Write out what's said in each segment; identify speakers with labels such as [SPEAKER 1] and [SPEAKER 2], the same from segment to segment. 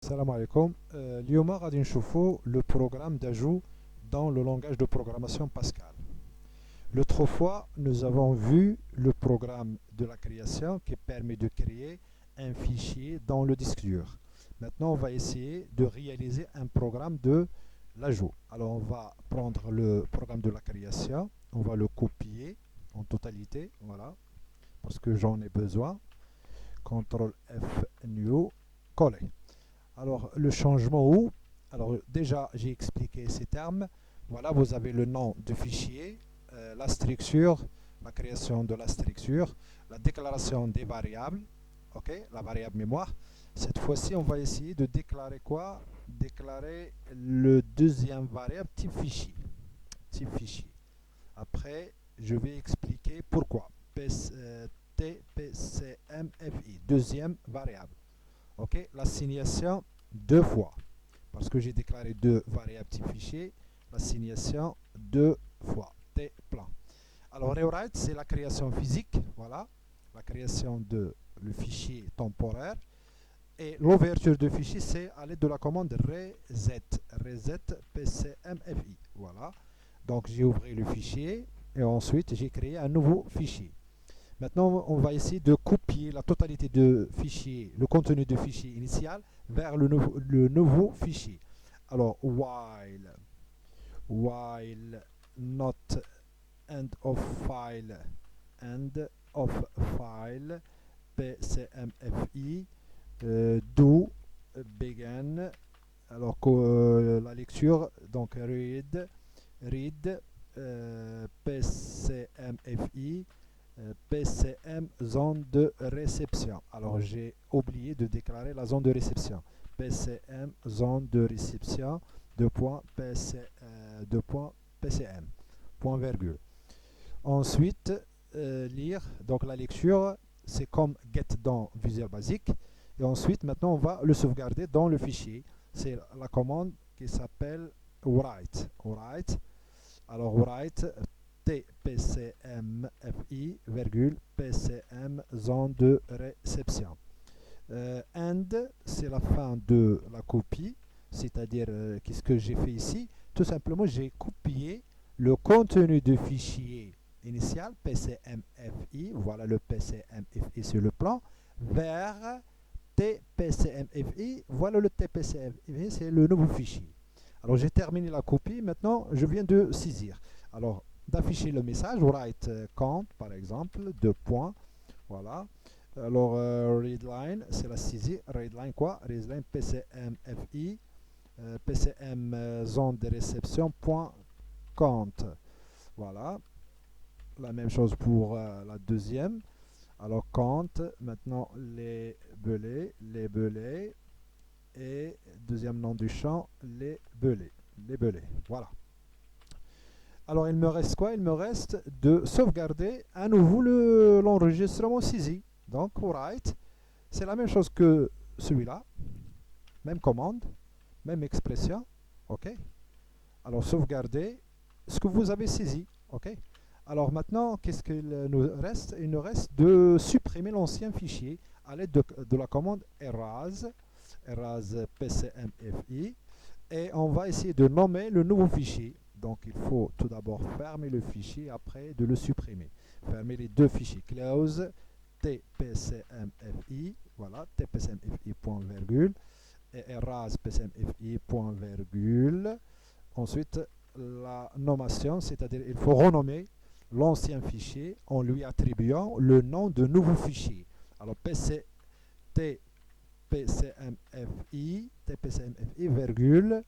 [SPEAKER 1] Salam alaikum. اليوم غادي نشوفوا le programme d'ajout dans le langage de programmation Pascal. L'autre fois, nous avons vu le programme de la création qui permet de créer un fichier dans le disque dur. Maintenant, on va essayer de réaliser un programme de l'ajout. Alors, on va prendre le programme de la création, on va le copier en totalité, voilà, parce que j'en ai besoin. CTRL F, New, coller. Alors, le changement où? Alors, déjà, j'ai expliqué ces termes. Voilà, vous avez le nom du fichier, la structure, la création de la structure, la déclaration des variables, ok, la variable mémoire. Cette fois-ci, on va essayer de déclarer quoi? Déclarer le deuxième variable type fichier. Type fichier. Après, je vais expliquer pourquoi. TPCMFI, deuxième variable. Ok, l'assignation deux fois, parce que j'ai déclaré deux variables type fichier, l'assignation deux fois, T plan. Alors, rewrite, c'est la création physique, voilà, la création de le fichier temporaire, et l'ouverture de fichier, c'est à l'aide de la commande reset, reset pcmfi, voilà. Donc, j'ai ouvert le fichier, et ensuite, j'ai créé un nouveau fichier. Maintenant, on va essayer de copier la totalité de fichier, le contenu de fichier initial vers le nouveau fichier. Alors, while not end of file, pcmfi, do begin. Alors, la lecture, donc read, pcmfi, PCM zone de réception. Alors j'ai oublié de déclarer la zone de réception. PCM zone de réception PCM point virgule. Ensuite lire, donc la lecture c'est comme get dans Visual Basic, et ensuite maintenant on va le sauvegarder dans le fichier. C'est la commande qui s'appelle write. Alors write TPCMFI, PCM zone de réception. And, c'est la fin de la copie, c'est-à-dire qu'est-ce que j'ai fait ici? Tout simplement, j'ai copié le contenu du fichier initial, PCMFI, voilà le PCMFI sur le plan, vers TPCMFI, voilà le TPCMFI, c'est le nouveau fichier. Alors j'ai terminé la copie, maintenant je viens de saisir. Alors d'afficher le message, write count par exemple, deux points, voilà. Alors readline, c'est la saisie, readline quoi? Readline PCMFI, PCM zone de réception point count, voilà. La même chose pour la deuxième. Alors count, maintenant les belets, et deuxième nom du champ, les belets, voilà. Alors il me reste quoi? Il me reste de sauvegarder à nouveau l'enregistrement saisi. Donc write, c'est la même chose que celui-là, même commande, même expression, ok. Alors sauvegarder ce que vous avez saisi, ok. Alors maintenant, qu'est-ce qu'il nous reste? Il nous reste de supprimer l'ancien fichier à l'aide de la commande erase pcmfi, et on va essayer de nommer le nouveau fichier. Donc il faut tout d'abord fermer le fichier, après de le supprimer. Fermer les deux fichiers. Close tpcmfi, voilà, tpcmfi point virgule, et erase pcmfi point virgule. Ensuite, la nommation, c'est-à-dire il faut renommer l'ancien fichier en lui attribuant le nom de nouveau fichier. Alors tpcmfi, virgule,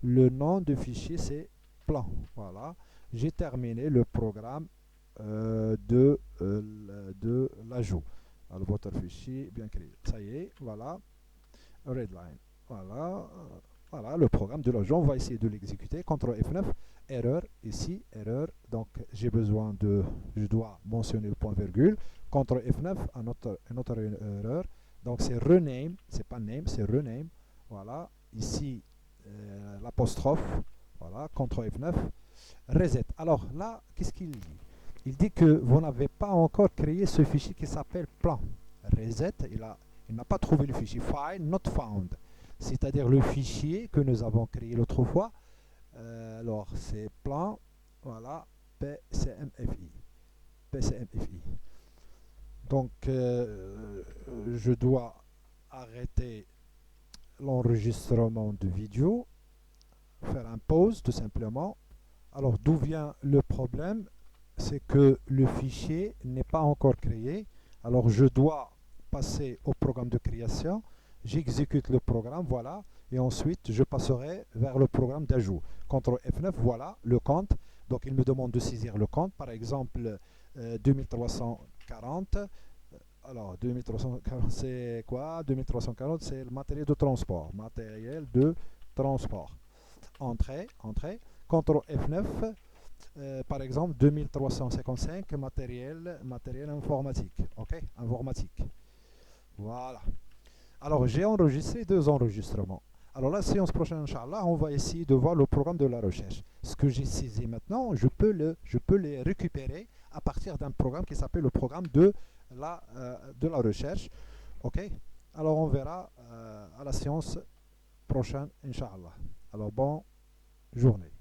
[SPEAKER 1] le nom du fichier c'est plan. Voilà, j'ai terminé le programme de l'ajout. Alors votre fichier bien créé. Ça y est, voilà, readline. Voilà, voilà le programme de l'ajout. On va essayer de l'exécuter. CTRL F9, erreur, ici, erreur. Donc j'ai besoin je dois mentionner le point virgule. CTRL F9, une autre erreur. Donc c'est rename, c'est pas name, c'est rename. Voilà, ici l'apostrophe, voilà, CTRL F9, reset. Alors là, qu'est-ce qu'il dit? Il dit que vous n'avez pas encore créé ce fichier qui s'appelle plan. Reset, il n'a pas trouvé le fichier. File not found. c'est-à-dire le fichier que nous avons créé l'autre fois. Alors, c'est plan, voilà, PCMFI. PCMFI. Donc, je dois arrêter l'enregistrement de vidéo, faire un pause tout simplement. Alors, d'où vient le problème? C'est que le fichier n'est pas encore créé. Alors, je dois passer au programme de création. J'exécute le programme, voilà. Et ensuite, je passerai vers le programme d'ajout. CTRL F9, voilà, le compte. Donc, il me demande de saisir le compte. Par exemple, 2340. Alors, 2340, c'est quoi? 2340, c'est le matériel de transport. Matériel de transport. Entrée, entrée. CTRL F9. Par exemple, 2355, matériel informatique. OK? Informatique. Voilà. Alors, j'ai enregistré 2 enregistrements. Alors, la séance prochaine, Inch'Allah, on va essayer de voir le programme de la recherche. Ce que j'ai saisi maintenant, je peux les récupérer à partir d'un programme qui s'appelle le programme de la recherche. OK? Alors, on verra à la séance prochaine, Inch'Allah. Alors, bonne journée.